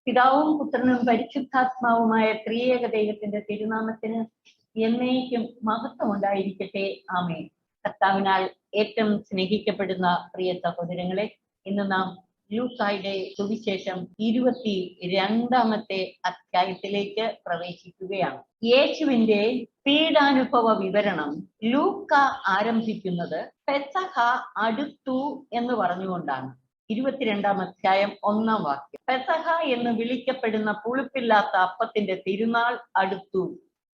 പിതാവും പുത്രനും പരിശുദ്ധാത്മാവുമായ ത്രിയേക ദൈവത്തിന്റെ തിരുനാമത്തിന് എന്നേക്കും മഹത്വം ഉണ്ടായിരിക്കട്ടെ. ആമേൻ. കർത്താവിനാൽ ഏറ്റവും സ്നേഹിക്കപ്പെടുന്ന പ്രിയ സഹോദരങ്ങളെ, ഇന്ന് നാം ലൂക്കായുടെ സുവിശേഷം 22-ാമത്തെ അധ്യായത്തിലേക്ക് പ്രവേശിക്കുകയാണ്. യേശുവിന്റെ പീഡാനുഭവ വിവരണം ലൂക്ക ആരംഭിക്കുന്നത് പെസഹ അടുത്തു എന്ന് പറഞ്ഞുകൊണ്ടാണ്. 22-ാം അധ്യായം 1-ാം വാക്യം. പെസഹ എന്ന് വിളിക്കപ്പെടുന്ന പുളിപ്പില്ലാത്ത അപ്പത്തിന്റെ തിരുനാൾ അടുത്തു.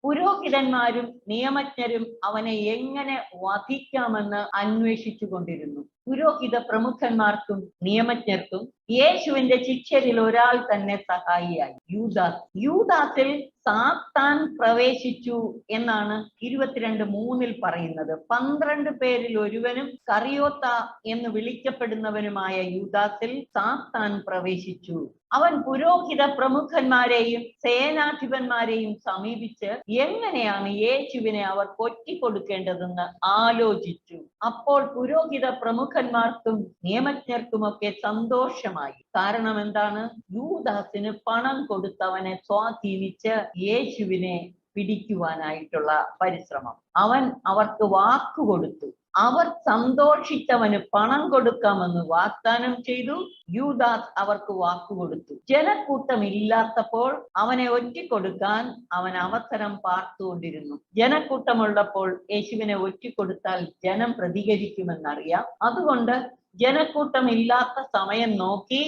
പുരോഹിതന്മാരും നിയമജ്ഞരും അവനെ എങ്ങനെ വധിക്കാമെന്ന് അന്വേഷിച്ചു കൊണ്ടിരുന്നു. പുരോഹിത പ്രമുഖന്മാർക്കും നിയമജ്ഞർക്കും യേശുവിന്റെ ശിഷ്യരിൽ ഒരാൾ തന്നെ സഹായിയായി, യൂദാസ്. യൂദാസിൽ സാത്താൻ പ്രവേശിച്ചു എന്നാണ് 22:3 പറയുന്നത്. 12 പേരിൽ ഒരുവനും കറിയോത്ത എന്ന് വിളിക്കപ്പെടുന്നവനുമായ യൂദാസിൽ സാത്താൻ പ്രവേശിച്ചു. അവൻ പുരോഹിത പ്രമുഖന്മാരെയും സേനാധിപന്മാരെയും സമീപിച്ച് എങ്ങനെയാണ് യേശുവിനെ അവർ കൊറ്റിക്കൊടുക്കേണ്ടതെന്ന് ആലോചിച്ചു. അപ്പോൾ പുരോഹിത പ്രമുഖന്മാർക്കും നിയമജ്ഞർക്കുമൊക്കെ സന്തോഷമായി. കാരണം എന്താണ്? യൂദാസിന് പണം കൊടുത്തവനെ സ്വാധീനിച്ച് യേശുവിനെ പിടിക്കുവാനായിട്ടുള്ള പരിശ്രമം. അവൻ അവർക്ക് വാക്കുകൊടുത്തു. അവർ സന്തോഷിച്ചവന് പണം കൊടുക്കാമെന്ന് വാഗ്ദാനം ചെയ്തു. യൂദാസ് അവർക്ക് വാക്കുകൊടുത്തു. ജനക്കൂട്ടമില്ലാത്തപ്പോൾ അവനെ ഒറ്റിക്കൊടുക്കാൻ അവൻ അവസരം പാർത്തുകൊണ്ടിരുന്നു. ജനക്കൂട്ടമുള്ളപ്പോൾ യേശുവിനെ ഒറ്റിക്കൊടുത്താൽ ജനം പ്രതികരിക്കുമെന്നറിയാം. അതുകൊണ്ട് ജനക്കൂട്ടമില്ലാത്ത സമയം നോക്കി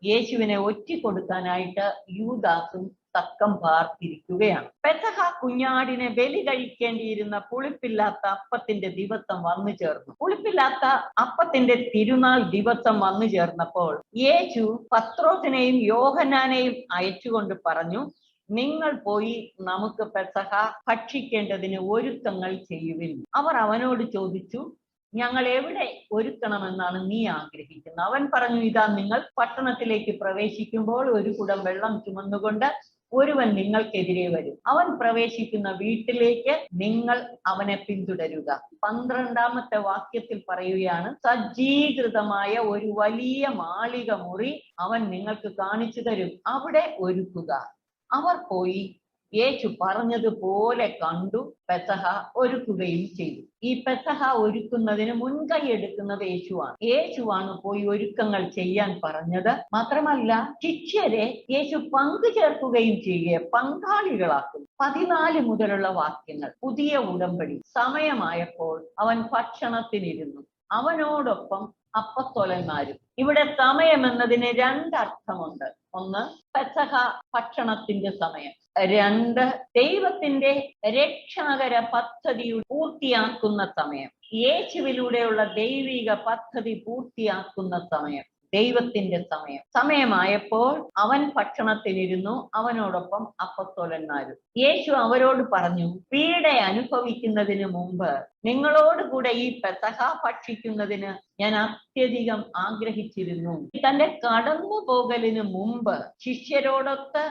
യേശുവിനെ ഒറ്റിക്കൊടുക്കാനായിട്ട് യൂദാസും തക്കം പാർത്തിരിക്കുകയാണ്. പെസഹ കുഞ്ഞാടിനെ ബലി കഴിക്കേണ്ടിയിരുന്ന പുളിപ്പില്ലാത്ത അപ്പത്തിന്റെ ദിവസം വന്നു ചേർന്നു. പുളിപ്പില്ലാത്ത അപ്പത്തിന്റെ തിരുനാൾ ദിവസം വന്നു ചേർന്നപ്പോൾ യേശു പത്രോസിനെയും യോഹന്നാനെയും അയച്ചുകൊണ്ട് പറഞ്ഞു, നിങ്ങൾ പോയി നമുക്ക് പെസഹ ഭക്ഷിക്കേണ്ടതിന് ഒരുക്കങ്ങൾ ചെയ്യുവിൻ. അവർ അവനോട് ചോദിച്ചു, ഞങ്ങൾ എവിടെ ഒരുക്കണമെന്നാണ് നീ ആഗ്രഹിക്കുന്നത്? അവൻ പറഞ്ഞു, ഇതാ, നിങ്ങൾ പട്ടണത്തിലേക്ക് പ്രവേശിക്കുമ്പോൾ ഒരു കുടം വെള്ളം ചുമന്നുകൊണ്ട് ഒരുവൻ നിങ്ങൾക്കെതിരെ വരും. അവൻ പ്രവേശിക്കുന്ന വീട്ടിലേക്ക് നിങ്ങൾ അവനെ പിന്തുടരുക. 12-ാമത്തെ വാക്യത്തിൽ പറയുകയാണ്, സജ്ജീകൃതമായ ഒരു വലിയ മാളിക മുറി അവൻ നിങ്ങൾക്ക് കാണിച്ചു തരും, അവിടെ ഒരുക്കുക. അവർ പോയി യേശു പറഞ്ഞതുപോലെ കണ്ടു പെസഹ ഒരുക്കുകയും ചെയ്തു. ഈ പെസഹ ഒരുക്കുന്നതിന് മുൻകൈ എടുക്കുന്നത് യേശുവാണ് പോയി ഒരുക്കങ്ങൾ ചെയ്യാൻ പറഞ്ഞത്. മാത്രമല്ല, ശിഷ്യരെ യേശു പങ്കു ചേർക്കുകയും ചെയ്യുക, പങ്കാളികളാക്കും. 14 മുതലുള്ള വാക്യങ്ങൾ. പുതിയ ഉടമ്പടി. സമയമായപ്പോൾ അവൻ ഭക്ഷണത്തിനിരുന്നു, അവനോടൊപ്പം അപ്പസ്തോലന്മാരും. ഇവിടെ സമയം എന്നതിന് 2 അർത്ഥമുണ്ട്. ഒന്ന്, പെസഹ ഭക്ഷണത്തിന്റെ സമയം. 2, ദൈവത്തിന്റെ രക്ഷാകര പദ്ധതി പൂർത്തിയാക്കുന്ന സമയം. യേശുവിലൂടെയുള്ള ദൈവിക പദ്ധതി പൂർത്തിയാക്കുന്ന സമയം, ദൈവത്തിന്റെ സമയം. സമയമായപ്പോൾ അവൻ ഭക്ഷണത്തിനിരുന്നു, അവനോടൊപ്പം അപ്പസ്തോലന്മാരും. യേശു അവരോട് പറഞ്ഞു, പീഡ അനുഭവിക്കുന്നതിന് മുമ്പ് നിങ്ങളോട് കൂടെ ഈ പെസഹ ഭക്ഷിക്കുന്നതിന് ഞാൻ അത്യധികം ആഗ്രഹിച്ചിരുന്നു. തന്റെ കടന്നു പോകലിന് മുമ്പ് ശിഷ്യരോടൊത്ത്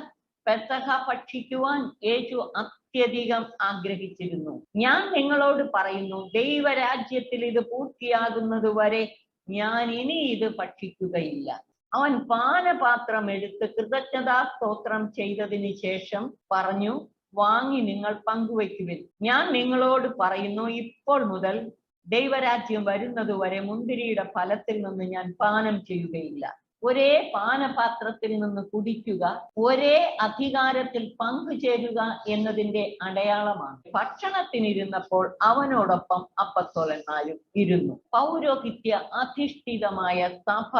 പെസഹ ഭക്ഷിക്കുവാൻ യേശു അത്യധികം ആഗ്രഹിച്ചിരുന്നു. ഞാൻ നിങ്ങളോട് പറയുന്നു, ദൈവരാജ്യത്തിൽ ഇത് പൂർത്തിയാകുന്നത് വരെ ഞാൻ ഇനി ഇത് ഭക്ഷിക്കുകയില്ല. അവൻ പാനപാത്രം എടുത്ത് കൃതജ്ഞതാ സ്തോത്രം ചെയ്തതിന് ശേഷം പറഞ്ഞു, വാങ്ങി നിങ്ങൾ പങ്കുവയ്ക്കുവിൻ. ഞാൻ നിങ്ങളോട് പറയുന്നു, ഇപ്പോൾ മുതൽ ദൈവരാജ്യം വരുന്നതുവരെ മുന്തിരിയുടെ ഫലത്തിൽ നിന്ന് ഞാൻ പാനം ചെയ്യുകയില്ല. ഒരേ പാനപാത്രത്തിൽ നിന്ന് കുടിക്കുക, ഒരേ അധികാരത്തിൽ പങ്കുചേരുക എന്നതിന്റെ അടയാളമാണ്. ഭക്ഷണത്തിനിരുന്നപ്പോൾ അവനോടൊപ്പം അപ്പസ്തോലന്മാരും ഇരുന്നു. പൗരോഹിത്യ അധിഷ്ഠിതമായ സഭ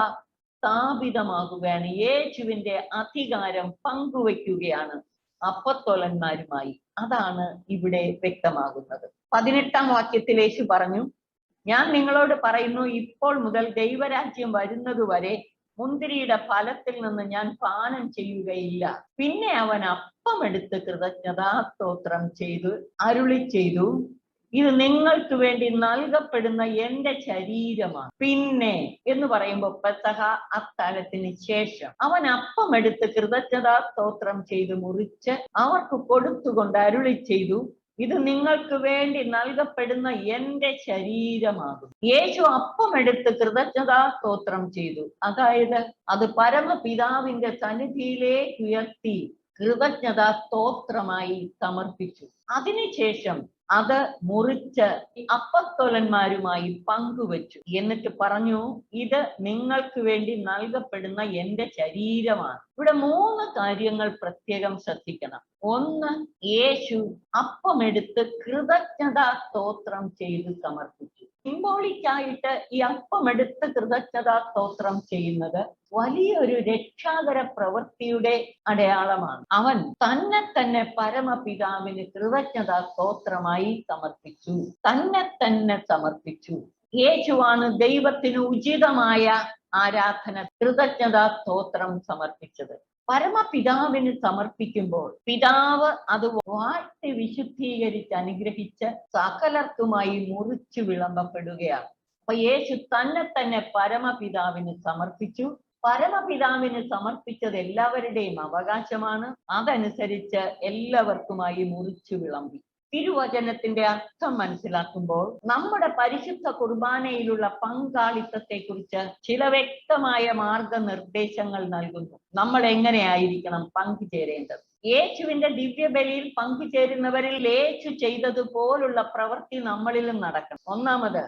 സ്ഥാപിതമാകുകയാണ്. യേശുവിന്റെ അധികാരം പങ്കുവയ്ക്കുകയാണ് അപ്പസ്തോലന്മാരുമായി. അതാണ് ഇവിടെ വ്യക്തമാകുന്നത്. 18-ാം വാക്യത്തിൽ യേശു പറഞ്ഞു, ഞാൻ നിങ്ങളോട് പറയുന്നു, ഇപ്പോൾ മുതൽ ദൈവരാജ്യം വരുന്നതുവരെ മുന്തിരിയുടെ ഫലത്തിൽ നിന്ന് ഞാൻ പാനം ചെയ്യുകയില്ല. പിന്നെ അവൻ അപ്പമെടുത്ത് കൃതജ്ഞതാ സ്തോത്രം ചെയ്തു അരുളി ചെയ്തു, ഇത് നിങ്ങൾക്ക് വേണ്ടി നൽകപ്പെടുന്ന എന്റെ ശരീരമാണ്. പിന്നെ എന്ന് പറയുമ്പോൾ പെസഹ അത്താഴത്തിന് ശേഷം അവൻ അപ്പമെടുത്ത് കൃതജ്ഞതാ സ്തോത്രം ചെയ്ത് മുറിച്ച് അവർക്ക് കൊടുത്തുകൊണ്ട് അരുളി ചെയ്തു, ഇത് നിങ്ങൾക്ക് വേണ്ടി നൽകപ്പെടുന്ന എന്റെ ശരീരമാകും. യേശു അപ്പമെടുത്ത് കൃതജ്ഞതാ സ്തോത്രം ചെയ്തു. അതായത് അത് പരമപിതാവിന്റെ സന്നിധിയിലേക്ക് ഉയർത്തി കൃതജ്ഞതാ സ്തോത്രമായി സമർപ്പിച്ചു. അതിനുശേഷം അത് മുറിച്ച് അപ്പസ്തോലന്മാരുമായി പങ്കുവച്ചു. എന്നിട്ട് പറഞ്ഞു, ഇത് നിങ്ങൾക്ക് വേണ്ടി നൽകപ്പെടുന്ന എന്റെ ശരീരമാണ്. ഇവിടെ 3 കാര്യങ്ങൾ പ്രത്യേകം ശ്രദ്ധിക്കണം. ഒന്ന്, യേശു അപ്പമെടുത്ത് കൃതജ്ഞതാ സ്തോത്രം ചെയ്ത് സമർപ്പിച്ചു. സിംബോളിക്കായിട്ട് ഈ അപ്പമെടുത്ത് കൃതജ്ഞതാ സ്തോത്രം ചെയ്യുന്നത് വലിയൊരു രക്ഷാകര പ്രവൃത്തിയുടെ അടയാളമാണ്. അവൻ തന്നെ പരമപിതാവിന് കൃതജ്ഞതാ സ്തോത്രമായി സമർപ്പിച്ചു. തന്നെ സമർപ്പിച്ചു. യേശുവാണ് ദൈവത്തിന് ഉചിതമായ ആരാധന, കൃതജ്ഞതാ സ്തോത്രം സമർപ്പിച്ചത്. പരമപിതാവിന് സമർപ്പിക്കുമ്പോൾ പിതാവ് അത് വാഴ്ത്തി വിശുദ്ധീകരിച്ച് അനുഗ്രഹിച്ച് സകലർക്കുമായി മുറിച്ചു വിളമ്പപ്പെടുകയാണ്. അപ്പൊ യേശു തന്നെ പരമപിതാവിന് സമർപ്പിച്ചു. പരമപിതാവിന് സമർപ്പിച്ചത് എല്ലാവരുടെയും അവകാശമാണ്. അതനുസരിച്ച് എല്ലാവർക്കുമായി മുറിച്ചു വിളമ്പി. തിരുവചനത്തിന്റെ അർത്ഥം മനസ്സിലാക്കുമ്പോൾ നമ്മുടെ പരിശുദ്ധ കുർബാനയിലുള്ള പങ്കാളിത്തത്തെ കുറിച്ച് ചില വ്യക്തമായ മാർഗനിർദ്ദേശങ്ങൾ നൽകുന്നു. നമ്മൾ എങ്ങനെയായിരിക്കണം പങ്കുചേരേണ്ടത്? യേശുവിന്റെ ദിവ്യബലിയിൽ പങ്കുചേരുന്നവരിൽ യേശു ചെയ്തതുപോലുള്ള പ്രവൃത്തി നമ്മളിലും നടക്കണം. ഒന്നാമത്,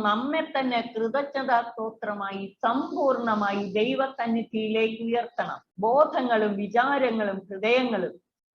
നമ്മെ തന്നെ കൃതജ്ഞതാ സ്തോത്രമായി സമ്പൂർണമായി ദൈവസന്നിധിയിലേക്ക് ഉയർത്തണം. ബോധങ്ങളും വിചാരങ്ങളും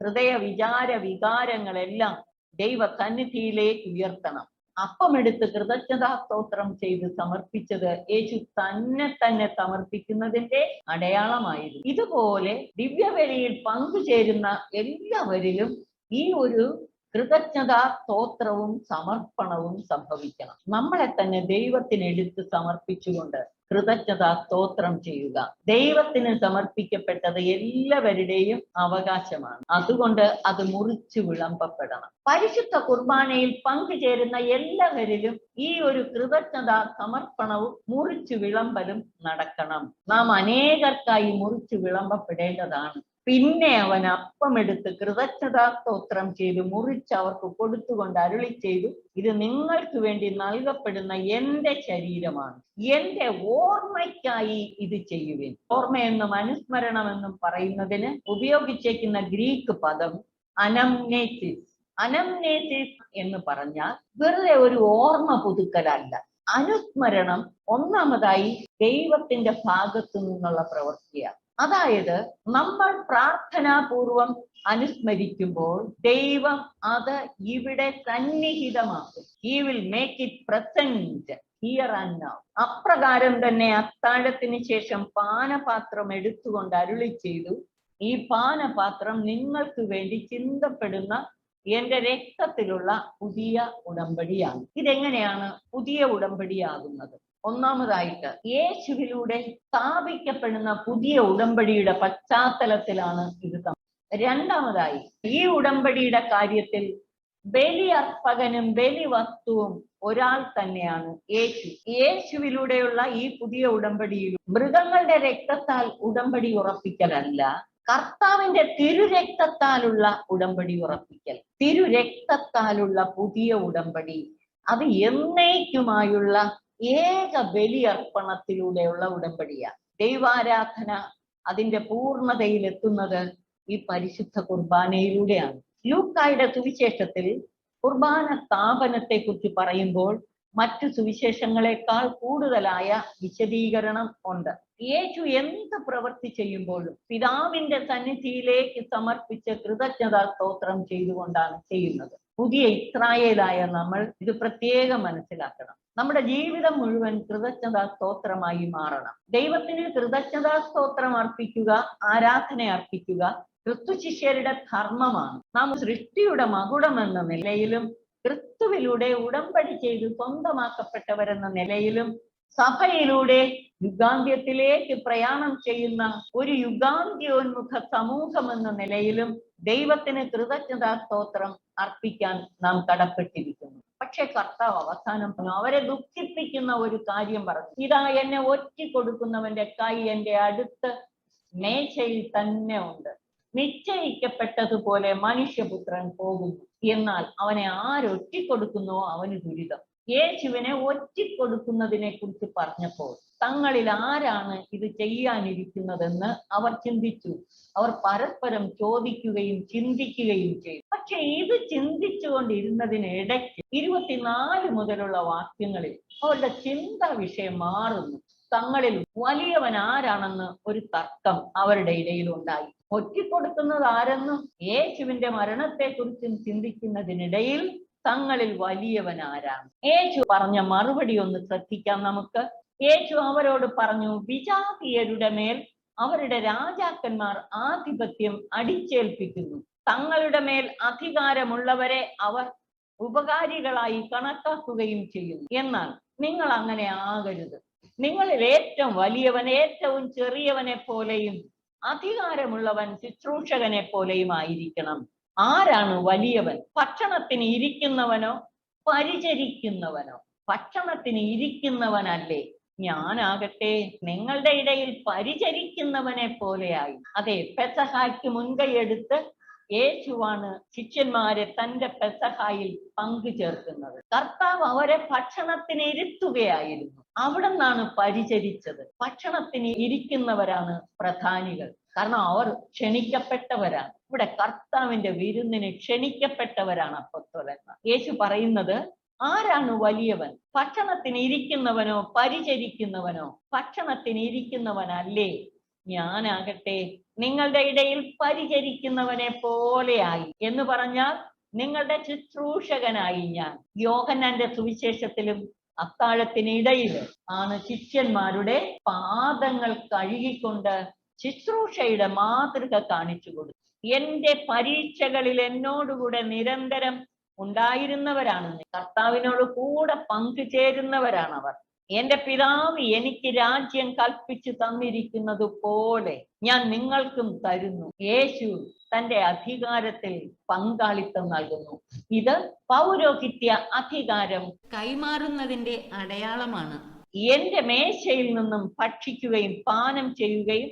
ഹൃദയ വിചാര വികാരങ്ങളെല്ലാം ദൈവസന്നിധിയിലേക്ക് ഉയർത്തണം. അപ്പമെടുത്ത് കൃതജ്ഞതാ സ്തോത്രം ചെയ്ത് സമർപ്പിച്ചത് യേശു തന്നെ സമർപ്പിക്കുന്നതിന്റെ അടയാളമായിരുന്നു. ഇതുപോലെ ദിവ്യബലിയിൽ പങ്കുചേരുന്ന എല്ലാവരിലും ഈ ഒരു കൃതജ്ഞതാ സ്തോത്രവും സമർപ്പണവും സംഭവിക്കണം. നമ്മളെ തന്നെ ദൈവത്തിന് എടുത്ത് സമർപ്പിച്ചുകൊണ്ട് കൃതജ്ഞതാ സ്തോത്രം ചെയ്യുക. ദൈവത്തിന് സമർപ്പിക്കപ്പെട്ടത് എല്ലാവരുടെയും അവകാശമാണ്. അതുകൊണ്ട് അത് മുറിച്ചു വിളമ്പപ്പെടണം. പരിശുദ്ധ കുർബാനയിൽ പങ്കുചേരുന്ന എല്ലാവരിലും ഈ ഒരു കൃതജ്ഞതാ സമർപ്പണവും മുറിച്ചു വിളമ്പലും നടക്കണം. നാം അനേകർക്കായി മുറിച്ചു വിളമ്പപ്പെടേണ്ടതാണ്. പിന്നെ അവൻ അപ്പമെടുത്ത് കൃതജ്ഞതാ സ്തോത്രം ചെയ്തു മുറിച്ച് അവർക്ക് കൊടുത്തുകൊണ്ട് അരുളി ചെയ്തു, ഇത് നിങ്ങൾക്ക് വേണ്ടി നൽകപ്പെടുന്ന എന്റെ ശരീരമാണ്. എന്റെ ഓർമ്മയ്ക്കായി ഇത് ചെയ്യുവിൻ. ഓർമ്മയെന്നും അനുസ്മരണമെന്നും പറയുന്നതിന് ഉപയോഗിച്ചേക്കുന്ന ഗ്രീക്ക് പദം അനംനേസിസ്. അനംനേസിസ് എന്ന് പറഞ്ഞാൽ വെറുതെ ഒരു ഓർമ്മ പുതുക്കലല്ല. അനുസ്മരണം ഒന്നാമതായി ദൈവത്തിന്റെ ഭാഗത്തു നിന്നുള്ള പ്രവൃത്തിയാണ്. അതായത് നമ്മൾ പ്രാർത്ഥനാപൂർവം അനുസ്മരിക്കുമ്പോൾ ദൈവം അത് ഇവിടെ സന്നിഹിതമാക്കും. He will make it present here and now. അപ്രകാരം തന്നെ അത്താഴത്തിന് ശേഷം പാനപാത്രം എടുത്തുകൊണ്ട് അരുളി ചെയ്തു, ഈ പാനപാത്രം നിങ്ങൾക്ക് വേണ്ടി ചിന്തപ്പെടുന്ന എന്റെ രക്തത്തിലുള്ള പുതിയ ഉടമ്പടിയാണ്. ഇതെങ്ങനെയാണ് പുതിയ ഉടമ്പടിയാകുന്നത്? ഒന്നാമതായിട്ട് യേശുവിലൂടെ സ്ഥാപിക്കപ്പെടുന്ന പുതിയ ഉടമ്പടിയുടെ പശ്ചാത്തലത്തിലാണ് ഇത്. രണ്ടാമതായി ഈ ഉടമ്പടിയുടെ കാര്യത്തിൽ ബലിയർപ്പകനും ബലിവസ്തുവും ഒരാൾ തന്നെയാണ് യേശു. യേശുവിലൂടെയുള്ള ഈ പുതിയ ഉടമ്പടിയിൽ മൃഗങ്ങളുടെ രക്തത്താൽ ഉടമ്പടി ഉറപ്പിക്കലല്ല, കർത്താവിന്റെ തിരുരക്തത്താലുള്ള ഉടമ്പടി ഉറപ്പിക്കൽ. തിരുരക്തത്താലുള്ള പുതിയ ഉടമ്പടി അത് എന്നേക്കുമായുള്ള ഏക ബലിയർപ്പണത്തിലൂടെയുള്ള ഉടമ്പടിയാണ്. ദൈവാരാധന അതിന്റെ പൂർണ്ണതയിലെത്തുന്നത് ഈ പരിശുദ്ധ കുർബാനയിലൂടെയാണ്. ലൂക്കായുടെ സുവിശേഷത്തിൽ കുർബാന സ്ഥാപനത്തെ കുറിച്ച് പറയുമ്പോൾ മറ്റു സുവിശേഷങ്ങളെക്കാൾ കൂടുതലായ വിശദീകരണം ഉണ്ട്. യേശു എന്ത് പ്രവൃത്തി ചെയ്യുമ്പോഴും പിതാവിന്റെ സന്നിധിയിലേക്ക് സമർപ്പിച്ച് കൃതജ്ഞതാ സ്തോത്രം ചെയ്തുകൊണ്ടാണ് ചെയ്യുന്നത്. പുതിയ ഇസ്രായേലായ നമ്മൾ ഇത് പ്രത്യേകം മനസ്സിലാക്കണം. നമ്മുടെ ജീവിതം മുഴുവൻ കൃതജ്ഞതാ സ്തോത്രമായി മാറണം. ദൈവത്തിന് കൃതജ്ഞതാ സ്തോത്രം അർപ്പിക്കുക, ആരാധന അർപ്പിക്കുക ക്രിസ്തു ശിഷ്യരുടെ ധർമ്മമാണ്. നാം സൃഷ്ടിയുടെ മകുടം എന്ന നിലയിലും ക്രിസ്തുവിലൂടെ ഉടമ്പടി ചെയ്ത് സ്വന്തമാക്കപ്പെട്ടവരെന്ന നിലയിലും സഭയിലൂടെ യുഗാന്ത്യത്തിലേക്ക് പ്രയാണം ചെയ്യുന്ന ഒരു യുഗാന്ത്യോന്മുഖ സമൂഹം എന്ന നിലയിലും ദൈവത്തിന് കൃതജ്ഞതാ സ്തോത്രം അർപ്പിക്കാൻ നാം കടപ്പെട്ടിരിക്കുന്നു. പക്ഷെ കർത്താവ് അവസാനം പറഞ്ഞു, അവരെ ദുഃഖിപ്പിക്കുന്ന ഒരു കാര്യം പറഞ്ഞു, ഇതാ എന്നെ ഒറ്റിക്കൊടുക്കുന്നവന്റെ കൈ എന്റെ അടുത്ത് മേശയിൽ തന്നെ ഉണ്ട്, നിശ്ചയിക്കപ്പെട്ടതുപോലെ മനുഷ്യപുത്രൻ പോകുന്നു. എന്നാൽ അവനെ ആരൊറ്റിക്കൊടുക്കുന്നുവോ അവന് ദുരിതം. യേശുവിനെ ഒറ്റിക്കൊടുക്കുന്നതിനെ കുറിച്ച് പറഞ്ഞപ്പോൾ തങ്ങളിൽ ആരാണ് ഇത് ചെയ്യാനിരിക്കുന്നതെന്ന് അവർ ചിന്തിച്ചു. അവർ പരസ്പരം ചോദിക്കുകയും ചിന്തിക്കുകയും ചെയ്തു. പക്ഷെ ഇത് ചിന്തിച്ചുകൊണ്ടിരുന്നതിനിടയ്ക്ക് 24 മുതലുള്ള വാക്യങ്ങളിൽ അവരുടെ ചിന്താ വിഷയം മാറുന്നു. തങ്ങളിൽ വലിയവൻ ആരാണെന്ന് ഒരു തർക്കം അവരുടെ ഇടയിൽ ഉണ്ടായി. ഒറ്റിക്കൊടുക്കുന്നത് ആരെന്നും യേശുവിന്റെ മരണത്തെക്കുറിച്ചും ചിന്തിക്കുന്നതിനിടയിൽ തങ്ങളിൽ വലിയവൻ ആരാണ്? യേശു പറഞ്ഞ മറുപടി ഒന്ന് ശ്രദ്ധിക്കാം നമുക്ക്. യേശു അവരോട് പറഞ്ഞു, വിജാതീയരുടെ മേൽ അവരുടെ രാജാക്കന്മാർ ആധിപത്യം അടിച്ചേൽപ്പിക്കുന്നു. തങ്ങളുടെ മേൽ അധികാരമുള്ളവരെ അവർ ഉപകാരികളായി കണക്കാക്കുകയും ചെയ്യുന്നു. എന്നാൽ നിങ്ങൾ അങ്ങനെ ആകരുത്. നിങ്ങളിൽ ഏറ്റവും വലിയവൻ ഏറ്റവും ചെറിയവനെ പോലെയും അധികാരമുള്ളവൻ ശുശ്രൂഷകനെ പോലെയും ആയിരിക്കണം. ആരാണ് വലിയവൻ? ഭക്ഷണത്തിന് ഇരിക്കുന്നവനോ പരിചരിക്കുന്നവനോ? ഭക്ഷണത്തിന് ഇരിക്കുന്നവനല്ലേ. ഞാനാകട്ടെ നിങ്ങളുടെ ഇടയിൽ പരിചരിക്കുന്നവനെ പോലെയായി. അതെ, പെസഹായ്ക്ക് മുൻകൈയെടുത്ത് യേശുവാണ് ശിഷ്യന്മാരെ തന്റെ പെസഹായിൽ പങ്കു ചേർക്കുന്നത്. കർത്താവ് അവരെ ഭക്ഷണത്തിന് ഇരുത്തുകയായിരുന്നു. അവിടെ നിന്നാണ് പരിചരിച്ചത്. ഭക്ഷണത്തിന് ഇരിക്കുന്നവരാണ് പ്രധാനികൾ. കാരണം അവർ ക്ഷണിക്കപ്പെട്ടവരാണ്. ഇവിടെ കർത്താവിന്റെ വിരുന്നിന് ക്ഷണിക്കപ്പെട്ടവരാണ് അപ്പോസ്തലന്മാർ. യേശു പറയുന്നത്, ആരാണ് വലിയവൻ? ഭക്ഷണത്തിന് ഇരിക്കുന്നവനോ പരിചരിക്കുന്നവനോ? ഭക്ഷണത്തിന് ഇരിക്കുന്നവനല്ലേ. ഞാനാകട്ടെ നിങ്ങളുടെ ഇടയിൽ പരിചരിക്കുന്നവനെ പോലെയായി എന്ന് പറഞ്ഞാൽ നിങ്ങളുടെ ശുശ്രൂഷകനായി ഞാൻ. യോഹന്നാന്റെ സുവിശേഷത്തിലും അത്താഴത്തിനിടയിൽ ആണ് ശിഷ്യന്മാരുടെ പാദങ്ങൾ കഴുകിക്കൊണ്ട് ശുശ്രൂഷയുടെ മാതൃക കാണിച്ചു കൊടുത്തു. എന്റെ പരീക്ഷകളിൽ എന്നോടുകൂടെ നിരന്തരം ഉണ്ടായിരുന്നവരാണ്, കർത്താവിനോട് കൂടെ പങ്കുചേരുന്നവരാണ് അവർ. എന്റെ പിതാവ് എനിക്ക് രാജ്യം കൽപ്പിച്ചു തന്നിരിക്കുന്നത് പോലെ ഞാൻ നിങ്ങൾക്കും തരുന്നു. യേശു തന്റെ അധികാരത്തിൽ പങ്കാളിത്തം നൽകുന്നു. ഇത് പൗരോഹിത്യ അധികാരം കൈമാറുന്നതിന്റെ അടയാളമാണ്. എന്റെ മേശയിൽ നിന്നും ഭക്ഷിക്കുകയും പാനം ചെയ്യുകയും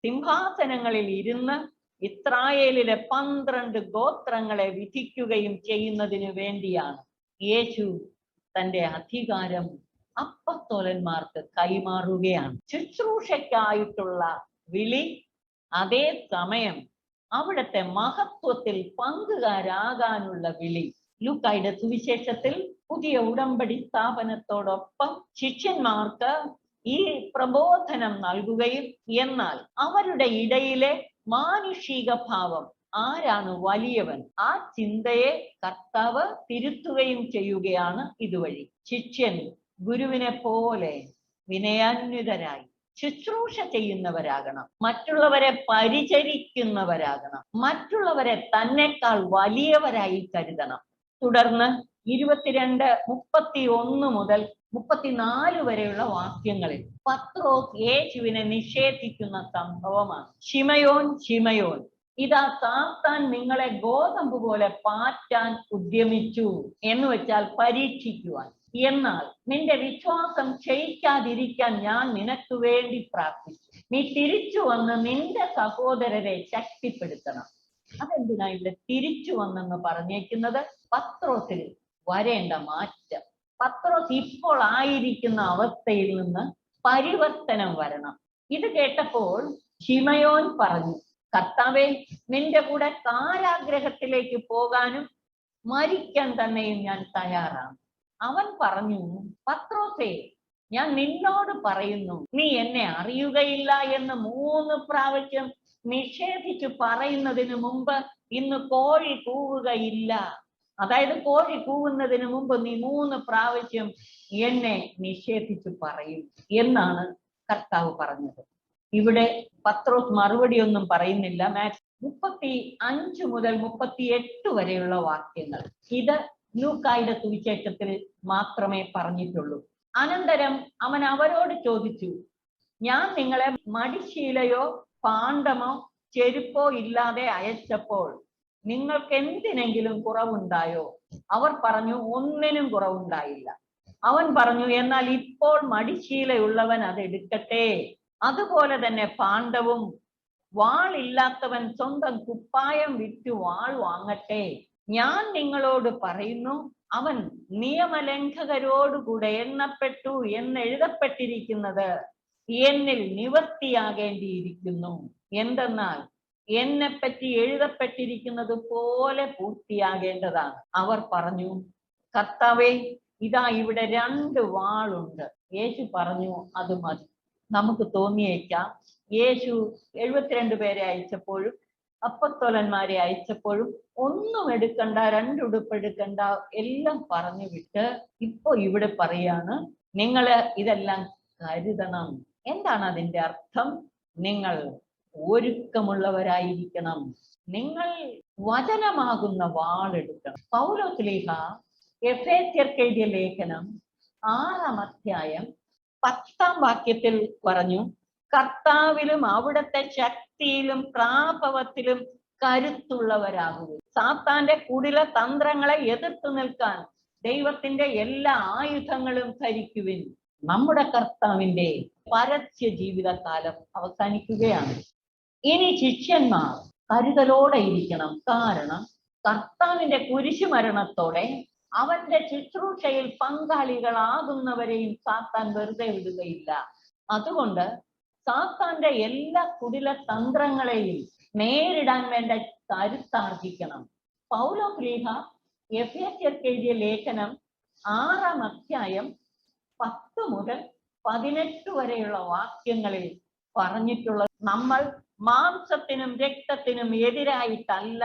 സിംഹാസനങ്ങളിൽ ഇരുന്ന് ഇസ്രായേലിലെ 12 ഗോത്രങ്ങളെ വിധിക്കുകയും ചെയ്യുന്നതിന് വേണ്ടിയാണ് യേശു തന്റെ അധികാരം അപ്പോസ്തലന്മാർക്ക് കൈമാറുകയാണ്. ശുശ്രൂഷയ്ക്കായിട്ടുള്ള വിളി, അതേ സമയം അവിടുത്തെ മഹത്വത്തിൽ പങ്കുകാരാകാനുള്ള വിളി. ലൂക്കായുടെ സുവിശേഷത്തിൽ പുതിയ ഉടമ്പടി സ്ഥാപനത്തോടൊപ്പം ശിഷ്യന്മാർക്ക് ഈ പ്രബോധനം നൽകുകയും, എന്നാൽ അവരുടെ ഇടയിലെ മാനുഷിക ഭാവം, ആരാണ് വലിയവൻ, ആ ചിന്തയെ കർത്താവ് തിരുത്തുകയും ചെയ്യുകയാണ് ഇതുവഴി. ശിഷ്യൻ ഗുരുവിനെ പോലെ വിനയാന്വിതരായി ശുശ്രൂഷ ചെയ്യുന്നവരാകണം, മറ്റുള്ളവരെ പരിചരിക്കുന്നവരാകണം, മറ്റുള്ളവരെ തന്നെക്കാൾ വലിയവരായി കരുതണം. തുടർന്ന് 22, 31 മുതൽ 34 വരെയുള്ള വാക്യങ്ങളിൽ പത്രോസ് യേശുവിനെ നിഷേധിക്കുന്ന സംഭവമാണ്. ശിമയോൻ, ശിമയോൻ, ഇതാ സാത്താൻ നിങ്ങളെ ഗോതമ്പ് പോലെ പാറ്റാൻ ഉദ്യമിച്ചു, എന്ന് വെച്ചാൽ പരീക്ഷിക്കുവാൻ. എന്നാൽ നിന്റെ വിശ്വാസം ക്ഷയിക്കാതിരിക്കാൻ ഞാൻ നിനക്ക് വേണ്ടി പ്രാർത്ഥിച്ചു. നീ തിരിച്ചു വന്ന് നിന്റെ സഹോദരരെ ശക്തിപ്പെടുത്തണം. അതെന്തിനാ ഇവിടെ തിരിച്ചു വന്നെന്ന് പറഞ്ഞേക്കുന്നത്? പത്രോസിൽ വരേണ്ട മാറ്റം, പത്രോസ് ഇപ്പോൾ ആയിരിക്കുന്ന അവസ്ഥയിൽ നിന്ന് പരിവർത്തനം വരണം. ഇത് കേട്ടപ്പോൾ ശിമയോൻ പറഞ്ഞു, കർത്താവേ, നിന്റെ കൂടെ കാരാഗ്രഹത്തിലേക്ക് പോകാനും മരിക്കാൻ തന്നെയും ഞാൻ തയ്യാറാണ്. അവൻ പറഞ്ഞു, പത്രോസേ, ഞാൻ നിന്നോട് പറയുന്നു, നീ എന്നെ അറിയുകയില്ല എന്ന് 3 പ്രാവശ്യം നിഷേധിച്ചു പറയുന്നതിന് മുമ്പ് ഇന്ന് കോഴി കൂവുകയില്ല. അതായത് കോഴി കൂവുന്നതിന് മുമ്പ് നീ 3 പ്രാവശ്യം എന്നെ നിഷേധിച്ചു പറയും എന്നാണ് കർത്താവ് പറഞ്ഞത്. ഇവിടെ പത്രോസ് മറുപടി ഒന്നും പറയുന്നില്ല. 35 മുതൽ 38 വരെയുള്ള വാക്യങ്ങൾ ഇത് ലൂക്കായുടെ സുവിശേഷത്തിൽ മാത്രമേ പറഞ്ഞിട്ടുള്ളൂ. അനന്തരം അവൻ അവരോട് ചോദിച്ചു, ഞാൻ നിങ്ങളെ മടിശീലയോ പാണ്ഡമോ ചെരുപ്പോ ഇല്ലാതെ അയച്ചപ്പോൾ നിങ്ങൾക്ക് എന്തിനെങ്കിലും കുറവുണ്ടായോ? അവർ പറഞ്ഞു, ഒന്നിനും കുറവുണ്ടായില്ല. അവൻ പറഞ്ഞു, എന്നാൽ ഇപ്പോൾ മടിശീലയുള്ളവൻ അത് എടുക്കട്ടെ, അതുപോലെ തന്നെ പാണ്ഡവും. വാളില്ലാത്തവൻ സ്വന്തം കുപ്പായം വിറ്റ് വാൾ വാങ്ങട്ടെ. ഞാൻ നിങ്ങളോട് പറയുന്നു, അവൻ നിയമലംഘകരോടുകൂടെ എണ്ണപ്പെട്ടു എന്നെഴുതപ്പെട്ടിരിക്കുന്നത് എന്നിൽ നിവൃത്തിയാകേണ്ടിയിരിക്കുന്നു. എന്തെന്നാൽ എന്നെപ്പറ്റി എഴുതപ്പെട്ടിരിക്കുന്നത് പോലെ പൂർത്തിയാകേണ്ടതാണ്. അവർ പറഞ്ഞു, കർത്താവേ, ഇതാ ഇവിടെ 2 വാളുണ്ട്. യേശു പറഞ്ഞു, അത് മതി. നമുക്ക് തോന്നിയേക്കാം, യേശു 72 പേരെ അയച്ചപ്പോഴും അപ്പസ്തോലന്മാരെ അയച്ചപ്പോഴും ഒന്നും എടുക്കണ്ട, 2 ഉടുപ്പ് എടുക്കണ്ട, എല്ലാം പറഞ്ഞു വിട്ട് ഇപ്പൊ ഇവിടെ പറയാണ്, നിങ്ങള് ഇതെല്ലാം കരുതണം. എന്താണ് അതിന്റെ അർത്ഥം? നിങ്ങൾ ഒരുക്കമുള്ളവരായിരിക്കണം. നിങ്ങൾ വചനമാകുന്ന വാളെടുക്കണം. പൗലോസ്ലീഹ എഫേസ്യർക്ക് എഴുതിയ ലേഖനം 6-ാം അധ്യായം 10-ാം വാക്യത്തിൽ പറഞ്ഞു, കർത്താവിലും അവിടുത്തെ ശക്തിയിലും പ്രാഭവത്തിലും കരുത്തുള്ളവരാകുക. സാത്താന്റെ കുടില തന്ത്രങ്ങളെ എതിർത്തു നിൽക്കാൻ ദൈവത്തിന്റെ എല്ലാ ആയുധങ്ങളും ധരിക്കുവിൻ. നമ്മുടെ കർത്താവിന്റെ പരസ്യ ജീവിതകാലം അവസാനിക്കുകയാണ്. ഇനി ശിഷ്യന്മാർ കരുതലോടെ ഇരിക്കണം. കാരണം കർത്താവിന്റെ കുരിശുമരണത്തോടെ അവന്റെ ശുശ്രൂഷയിൽ പങ്കാളികളാകുന്നവരെയും സാത്താൻ വെറുതെ വിടുകയില്ല. അതുകൊണ്ട് സാത്താന്റെ എല്ലാ കുടില തന്ത്രങ്ങളെയും നേരിടാൻ വേണ്ട കരുത്താർജിക്കണം. പൗലോസ്ലീഹ എഫേസ്യർക്ക് എഴുതിയ ലേഖനം 6-ാം അധ്യായം 10 മുതൽ 18 വരെയുള്ള വാക്യങ്ങളിൽ പറഞ്ഞിട്ടുള്ള, നമ്മൾ മാംസത്തിനും രക്തത്തിനും എതിരായിട്ടല്ല,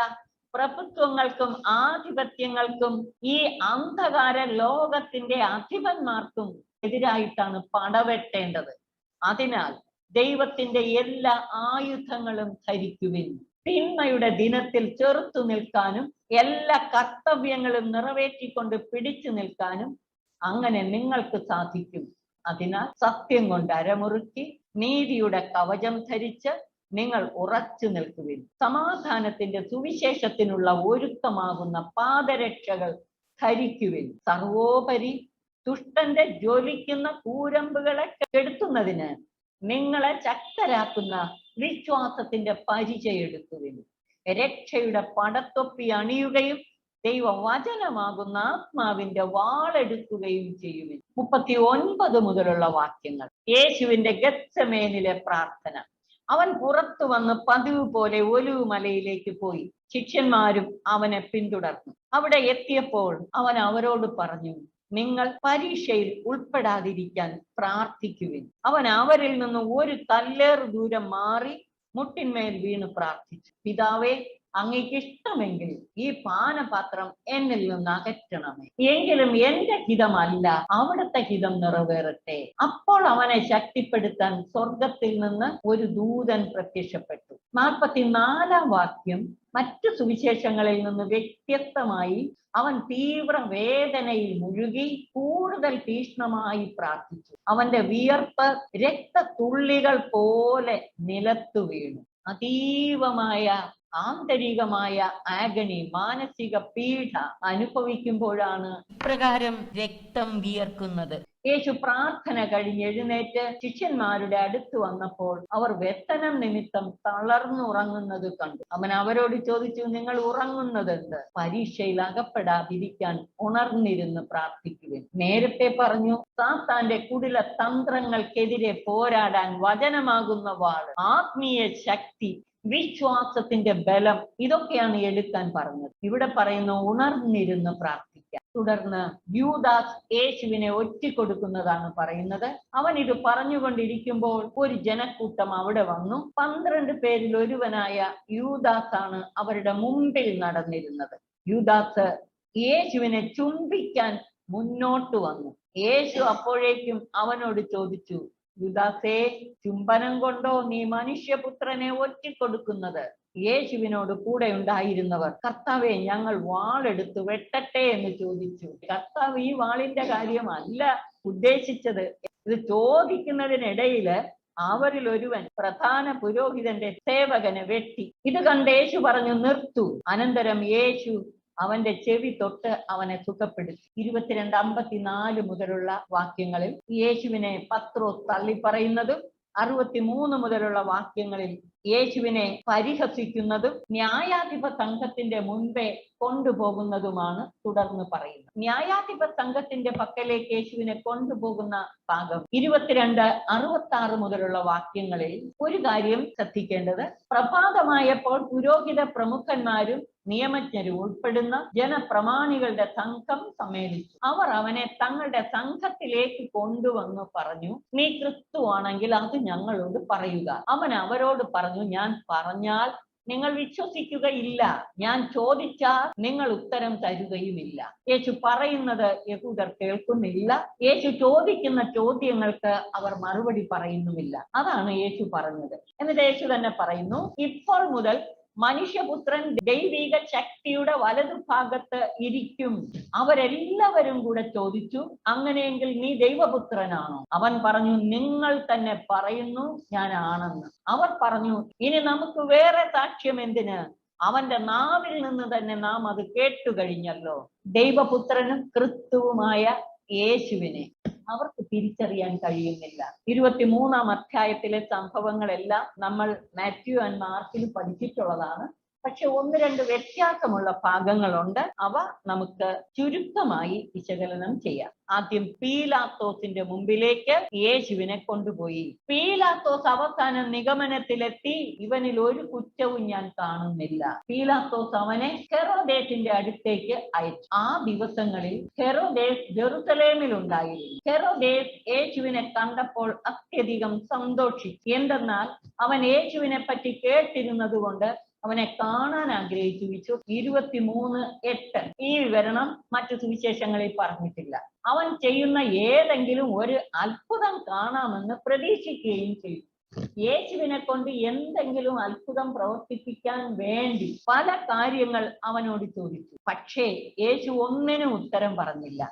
പ്രഭുത്വങ്ങൾക്കും ആധിപത്യങ്ങൾക്കും ഈ അന്ധകാര ലോകത്തിന്റെ അധിപന്മാർക്കും എതിരായിട്ടാണ് പടവെട്ടേണ്ടത്. അതിനാൽ ദൈവത്തിന്റെ എല്ലാ ആയുധങ്ങളും ധരിക്കുവിൻ. തിന്മയുടെ ദിനത്തിൽ ചെറുത്തു നിൽക്കാനും എല്ലാ കർത്തവ്യങ്ങളും നിറവേറ്റിക്കൊണ്ട് പിടിച്ചു നിൽക്കാനും അങ്ങനെ നിങ്ങൾക്ക് സാധിക്കും. അതിനാൽ സത്യം കൊണ്ട് അരമുറുക്കി നീതിയുടെ കവചം ധരിച്ച് നിങ്ങൾ ഉറച്ചു നിൽക്കുവിൻ. സമാധാനത്തിന്റെ സുവിശേഷത്തിനുള്ള ഒരുക്കമാകുന്ന പാദരക്ഷകൾ ധരിക്കുവിൻ. സർവോപരി ദുഷ്ടന്റെ ജ്വലിക്കുന്ന കൂരമ്പുകളെ കെടുത്തുന്നതിന് നിങ്ങളെ ശക്തരാക്കുന്ന വിശ്വാസത്തിന്റെ പരിചയം എടുക്കുവിൻ. രക്ഷയുടെ പടത്തൊപ്പി അണിയുകയും ദൈവവചനമാകുന്ന ആത്മാവിന്റെ വാളെടുക്കുകയും ചെയ്യുവിൻ. 39 മുതലുള്ള വാക്യങ്ങൾ. യേശുവിന്റെ ഗത്സമേനിലെ പ്രാർത്ഥന. അവൻ പുറത്തു വന്ന് പതിവ് പോലെ ഒലിവ് മലയിലേക്ക് പോയി. ശിഷ്യന്മാരും അവനെ പിന്തുടർന്നു. അവിടെ എത്തിയപ്പോൾ അവൻ അവരോട് പറഞ്ഞു, നിങ്ങൾ പരീക്ഷയിൽ ഉൾപ്പെടാതിരിക്കാൻ പ്രാർത്ഥിക്കുവിൻ. അവൻ അവരിൽ നിന്ന് ഒരു കല്ലേറ് ദൂരം മാറി മുട്ടിന്മേൽ വീണ് പ്രാർത്ഥിച്ചു, പിതാവേ, അങ്ങേക്ക് ഇഷ്ടമെങ്കിൽ ഈ പാനപാത്രം എന്നിൽ നിന്ന് അകറ്റണമേ. എങ്കിലും എന്റെ ഹിതമല്ല, അവിടുത്തെ ഹിതം നിറവേറട്ടെ. അപ്പോൾ അവനെ ശക്തിപ്പെടുത്താൻ സ്വർഗത്തിൽ നിന്ന് ഒരു ദൂതൻ പ്രത്യക്ഷപ്പെട്ടു. 44-ാം വാക്യം. മറ്റു സുവിശേഷങ്ങളിൽ നിന്ന് വ്യത്യസ്തമായി അവൻ തീവ്ര വേദനയിൽ മുഴുകി കൂടുതൽ തീക്ഷ്ണമായി പ്രാർത്ഥിച്ചു. അവന്റെ വിയർപ്പ് രക്തത്തുള്ളികൾ പോലെ നിലത്തു വീണു. അതീവമായ ആന്തരികമായ ആഗണി, മാനസിക പീഡ അനുഭവിക്കുമ്പോഴാണ് ഇപ്രകാരം രക്തം വിയർക്കുന്നത്. യേശു പ്രാർത്ഥന കഴിഞ്ഞ് എഴുന്നേറ്റ് ശിഷ്യന്മാരുടെ അടുത്ത് വന്നപ്പോൾ അവർ വ്യസനം നിമിത്തം തളർന്നുറങ്ങുന്നത് കണ്ടു. അവൻ അവരോട് ചോദിച്ചു, നിങ്ങൾ ഉറങ്ങുന്നതെന്ത്? പരീക്ഷയിൽ അകപ്പെടാതിരിക്കാൻ ഉണർന്നിരുന്ന് പ്രാർത്ഥിക്കുവിൻ. നേരത്തെ പറഞ്ഞു, സാത്താന്റെ കുടില തന്ത്രങ്ങൾക്കെതിരെ പോരാടാൻ വചനമാകുന്ന വാൾ, ആത്മീയ ശക്തി, വിശ്വാസത്തിന്റെ ബലം, ഇതൊക്കെയാണ് എടുക്കാൻ പറഞ്ഞത്. ഇവിടെ പറയുന്നു ഉണർന്നിരുന്ന് പ്രാർത്ഥിക്കാൻ. തുടർന്ന് യൂദാസ് യേശുവിനെ ഒറ്റിക്കൊടുക്കുന്നതാണ് പറയുന്നത്. അവൻ ഇത് പറഞ്ഞുകൊണ്ടിരിക്കുമ്പോൾ ഒരു ജനക്കൂട്ടം അവിടെ വന്നു. 12 പേരിൽ ഒരുവനായ യൂദാസ് ആണ് അവരുടെ മുമ്പിൽ നടന്നിരുന്നത്. യൂദാസ് യേശുവിനെ ചുംബിക്കാൻ മുന്നോട്ട് വന്നു. യേശു അപ്പോഴേക്കും അവനോട് ചോദിച്ചു, യൂദാസേ, ചുംബനം കൊണ്ടോ നീ മനുഷ്യപുത്രനെ ഒറ്റിക്കൊടുക്കുന്നത്? യേശുവിനോട് കൂടെ ഉണ്ടായിരുന്നവർ, കർത്താവെ, ഞങ്ങൾ വാളെടുത്ത് വെട്ടട്ടെ എന്ന് ചോദിച്ചു. കർത്താവ് ഈ വാളിന്റെ കാര്യമല്ല ഉദ്ദേശിച്ചത്. ഇത് ചോദിക്കുന്നതിനിടയില് അവരിൽ ഒരുവൻ പ്രധാന പുരോഹിതന്റെ സേവകനെ വെട്ടി. ഇത് കണ്ട് യേശു പറഞ്ഞു, നിർത്തു. അനന്തരം യേശു അവന്റെ ചെവി തൊട്ട് അവനെ സുഖപ്പെടുത്തി. 22:54 മുതലുള്ള വാക്യങ്ങളിൽ യേശുവിനെ പത്രോസ് തള്ളി പറയുന്നതും 63 മുതലുള്ള വാക്യങ്ങളിൽ യേശുവിനെ പരിഹസിക്കുന്നതും ന്യായാധിപ സംഘത്തിന്റെ മുൻപേ കൊണ്ടുപോകുന്നതുമാണ് തുടർന്ന് പറയുന്നത്. ന്യായാധിപ സംഘത്തിന്റെ പക്കലേക്ക് യേശുവിനെ കൊണ്ടുപോകുന്ന ഭാഗം 22:66 മുതലുള്ള വാക്യങ്ങളിൽ ഒരു കാര്യം ശ്രദ്ധിക്കേണ്ടത്, പ്രഭാതമായപ്പോൾ പുരോഹിത പ്രമുഖന്മാരും നിയമജ്ഞരും ഉൾപ്പെടുന്ന ജനപ്രമാണികളുടെ സംഘം സമ്മേളിച്ചു. അവർ അവനെ തങ്ങളുടെ സംഘത്തിലേക്ക് കൊണ്ടുവന്ന് പറഞ്ഞു, നീ ക്രിസ്തുവാണെങ്കിൽ അത് ഞങ്ങളോട് പറയുക. അവൻ അവരോട് പറഞ്ഞു, ഞാൻ പറഞ്ഞാൽ നിങ്ങൾ വിശ്വസിക്കുകയില്ല, ഞാൻ ചോദിച്ചാൽ നിങ്ങൾ ഉത്തരം തരുകയുമില്ല. യേശു പറയുന്നത് യഹൂദർ കേൾക്കുന്നില്ല. യേശു ചോദിക്കുന്ന ചോദ്യങ്ങൾക്ക് അവർ മറുപടി പറയുന്നുമില്ല. അതാണ് യേശു പറഞ്ഞത്. എന്നിട്ട് യേശു തന്നെ പറയുന്നു, ഇപ്പോൾ മുതൽ മനുഷ്യപുത്രൻ ദൈവിക ശക്തിയുടെ വലതുഭാഗത്ത് ഇരിക്കും. അവരെല്ലാവരും കൂടെ ചോദിച്ചു, അങ്ങനെയെങ്കിൽ നീ ദൈവപുത്രനാണോ? അവൻ പറഞ്ഞു, നിങ്ങൾ തന്നെ പറയുന്നു ഞാൻ ആണെന്ന്. അവർ പറഞ്ഞു, ഇനി നമുക്ക് വേറെ സാക്ഷ്യം എന്തിന്? അവന്റെ നാവിൽ നിന്ന് തന്നെ നാം അത് കേട്ടു കഴിഞ്ഞല്ലോ. ദൈവപുത്രനും ക്രിസ്തുവുമായ യേശുവിനെ അവർക്ക് തിരിച്ചറിയാൻ കഴിയുന്നില്ല. 23-ാം അധ്യായത്തിലെ സംഭവങ്ങളെല്ലാം നമ്മൾ മാത്യു ആൻഡ് മാർക്കിൽ പഠിച്ചിട്ടുള്ളതാണ്. പക്ഷെ 1-2 വ്യത്യാസമുള്ള ഭാഗങ്ങളുണ്ട്. അവ നമുക്ക് ചുരുക്കമായി വിശകലനം ചെയ്യാം. ആദ്യം പീലാത്തോസിന്റെ മുമ്പിലേക്ക് യേശുവിനെ കൊണ്ടുപോയി. പീലാത്തോസ് അവസാന നിഗമനത്തിലെത്തി, ഇവനിൽ ഒരു കുറ്റവും ഞാൻ കാണുന്നില്ല. പീലാത്തോസ് അവനെ ഹെറോദേസിന്റെ അടുത്തേക്ക് അയച്ചു. ആ ദിവസങ്ങളിൽ ഹെറോദേസ് ജെറുസലേമിൽ ഉണ്ടായിരുന്നു. ഹെറോദേസ് യേശുവിനെ കണ്ടപ്പോൾ അത്യധികം സന്തോഷിച്ചു. എന്തെന്നാൽ അവൻ യേശുവിനെ പറ്റി കേട്ടിരുന്നത് കൊണ്ട് അവനെ കാണാൻ ആഗ്രഹിച്ചു. 23:8 ഈ വിവരണം മറ്റു സുവിശേഷങ്ങളിൽ പറഞ്ഞിട്ടില്ല. അവൻ ചെയ്യുന്ന ഏതെങ്കിലും ഒരു അത്ഭുതം കാണാമെന്ന് പ്രതീക്ഷിക്കുകയും ചെയ്തു. യേശുവിനെ കൊണ്ട് എന്തെങ്കിലും അത്ഭുതം പ്രവർത്തിപ്പിക്കാൻ വേണ്ടി പല കാര്യങ്ങൾ അവനോട് ചോദിച്ചു. പക്ഷേ യേശു ഒന്നിനും ഉത്തരം പറഞ്ഞില്ല.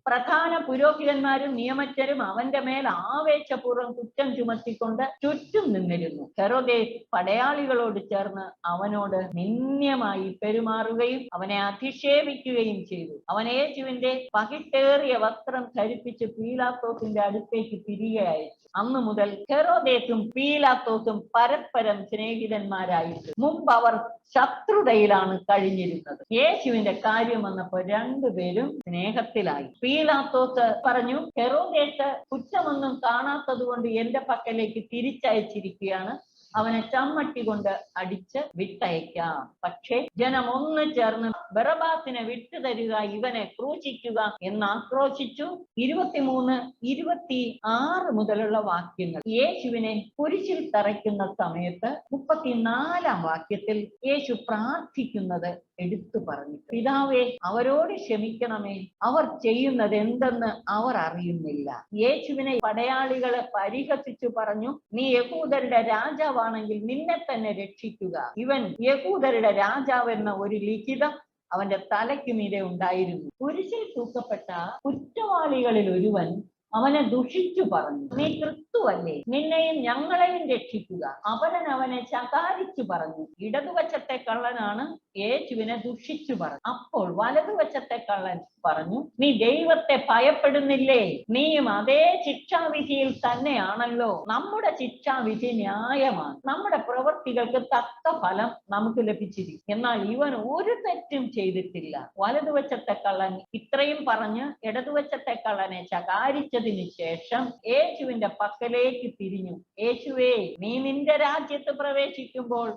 പ്രധാന പുരോഹിതന്മാരും നിയമജ്ഞരും അവന്റെ മേൽ ആവേശപൂർവ്വം കുറ്റം ചുമത്തിക്കൊണ്ട് ചുറ്റും നിന്നിരുന്നു. ഹെറോദേസ് പടയാളികളോട് ചേർന്ന് അവനോട് നിന്ദ്യമായി പെരുമാറുകയും അവനെ അധിക്ഷേപിക്കുകയും ചെയ്തു. അവൻ യേശുവിന്റെ പകിട്ടേറിയ വസ്ത്രം ധരിപ്പിച്ച് പീലാത്തോസിന്റെ അടുത്തേക്ക് തിരികെ അയച്ചു. അന്നു മുതൽ ഹെറോദേസും പീലാത്തോസും പരസ്പരം സ്നേഹിതന്മാരായിരുന്നു. മുമ്പ് അവർ ശത്രുതയിലാണ് കഴിഞ്ഞിരുന്നത്. യേശുവിന്റെ കാര്യം വന്നപ്പോൾ രണ്ടുപേരും സ്നേഹത്തിലായി. പീലാത്തോസ് പറഞ്ഞു, ഹെറോദേസ് കുറ്റമൊന്നും കാണാത്തത് കൊണ്ട് എന്റെ പക്കലേക്ക് തിരിച്ചയച്ചിരിക്കുകയാണ്. അവനെ ചമ്മട്ടി കൊണ്ട് അടിച്ച് വിട്ടയക്കാം. പക്ഷേ ജനം ഒന്ന് ചേർന്ന് ബറബാസിനെ വിട്ടുതരിക, ഇവനെ ക്രൂശിക്കുക എന്ന് ആക്രോശിച്ചു. 23-26 മുതലുള്ള വാക്യങ്ങൾ യേശുവിനെ കുരിശിൽ തറയ്ക്കുന്ന സമയത്ത് 34-ാം വാക്യത്തിൽ യേശു പ്രാർത്ഥിക്കുന്നത് എടുത്തു പറഞ്ഞു. പിതാവേ, അവരോട് ക്ഷമിക്കണമേ, അവർ ചെയ്യുന്നത് എന്തെന്ന് അവർ അറിയുന്നില്ല. യേശുവിനെ പടയാളികളെ പരിഹസിച്ചു പറഞ്ഞു, നീ യഹൂദരുടെ രാജാവാണെങ്കിൽ നിന്നെ തന്നെ രക്ഷിക്കുക. ഇവൻ യഹൂദരുടെ രാജാവെന്ന ഒരു ലിഖിതം അവന്റെ തലയ്ക്ക് മീതെ ഉണ്ടായിരുന്നു. കുരിശിൽ തൂക്കപ്പെട്ട കുറ്റവാളികളിൽ ഒരുവൻ അവനെ ദുഷിച്ചു പറഞ്ഞു, നീ ക്രിസ്തുവല്ലേ, നിന്നെയും ഞങ്ങളെയും രക്ഷിക്കുക. അവനെ ശകാരിച്ചു പറഞ്ഞു. ഇടതുവശത്തെ കള്ളനാണ് യേശുവിനെ ദുഷിച്ചു പറഞ്ഞു. അപ്പോൾ വലതുവശത്തെ കള്ളൻ പറഞ്ഞു, നീ ദൈവത്തെ ഭയപ്പെടുന്നില്ലേ? നീയും അതേ ശിക്ഷാവിധിയിൽ തന്നെയാണല്ലോ. നമ്മുടെ ശിക്ഷാവിധി ന്യായമാണ്, നമ്മുടെ പ്രവൃത്തികൾക്ക് തക്ക ഫലം നമുക്ക് ലഭിച്ചിരിക്കും. എന്നാൽ ഇവൻ ഒരു തെറ്റും ചെയ്തിട്ടില്ല. വലതുവശത്തെ കള്ളൻ ഇത്രയും പറഞ്ഞ് ഇടതുവശത്തെ കള്ളനെ ശകാരിച്ചതിന് ശേഷം യേശുവിന്റെ പക്കലേക്ക് തിരിഞ്ഞു. യേശുവേ, നീ നിന്റെ രാജ്യത്ത് പ്രവേശിക്കുമ്പോൾ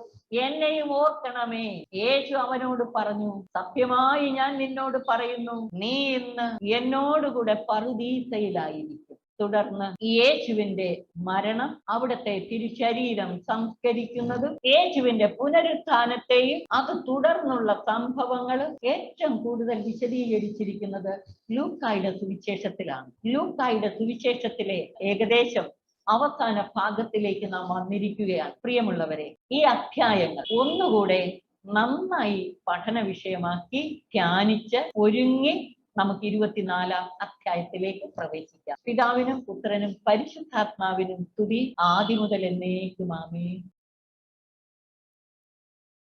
എന്നെയും ഓർക്കണമേ. യേശു അവനോട് പറഞ്ഞു, സത്യമായി ഞാൻ നിന്നോട് പറയുന്നു, നീ ഇന്ന് എന്നോടുകൂടെ പറുദീസയിലായിരിക്കും. തുടർന്ന് യേശുവിന്റെ മരണം, അവിടുത്തെ തിരുശരീരം സംസ്കരിക്കുന്നതും യേശുവിന്റെ പുനരുത്ഥാനത്തെയും അത് തുടർന്നുള്ള സംഭവങ്ങൾ ഏറ്റവും കൂടുതൽ വിശദീകരിച്ചിരിക്കുന്നത് ലൂക്കായുടെ സുവിശേഷത്തിലാണ്. ലൂക്കായുടെ സുവിശേഷത്തിലെ ഏകദേശം അവസാന ഭാഗത്തിലേക്ക് നാം വന്നിരിക്കുകയാണ്. പ്രിയമുള്ളവരെ, ഈ അധ്യായങ്ങൾ ഒന്നുകൂടെ നന്നായി പഠന വിഷയമാക്കി ധ്യാനിച്ച് ഒരുങ്ങി നമുക്ക് 24-ാം അധ്യായത്തിലേക്ക് പ്രവേശിക്കാം. പിതാവിനും പുത്രനും പരിശുദ്ധാത്മാവിനും സ്തുതി, ആദിമുതൽ എന്നേക്കും ആമേൻ.